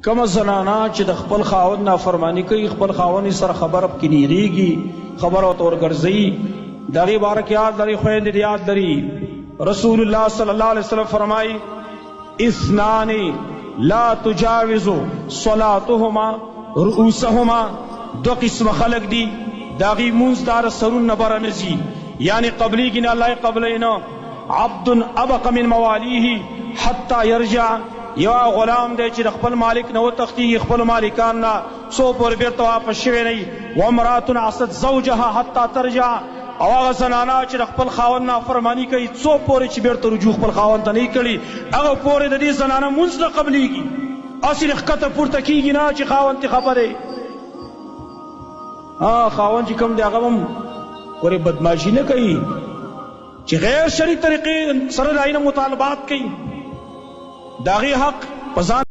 کم زنانا چې د خپل خاوند نافرمانی کوي، خپل خاوند سره خبره پکې نیریږي، خبره ورته ورګرځوي، د هغې باره کې یاد لري، خویندې یاد لري. رسول الله صلی الله علیه وسلم فرمایي اثنان لا تجاوز صلاتهما رؤوسهما، دو قسم خلق دی د هغې مونځ داره سرون نه بره نه ځي، یعنی قبلیږي نه الله یې قبلی نه. عبد ابق من موالیه حتی یرجع، یو غلام دی چې د خپل مالک نه وتښتېږي، خپل مالکان نه څو پورې بېرته واپس شوی نه وي. وامرأة عصت زوجها حتی ترجع، او هغه زنانه چې د خپل خاوند نافرماني کوي څو پورې چې بېرته رجوع خپل خاوند ته نه کړي، هغه پورې د دې زنانه مونځ نه قبلیږي. هسې ښکته پورته کېږي نه چې خاوند ترې خفه دی. خاوند چې کوم دی هغه هم ورې بدماشي نه کوي چې غیر شرعي طریقې سره د هغې نه مطالبات کوي، د هغې حق په ځان